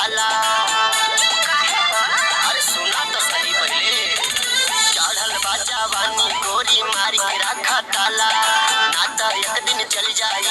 जाला। अरे सुना तो सही पहले, चढ़ल बा जवानी गोरी मारी के रखा ताला, ना तो एक दिन चल जाई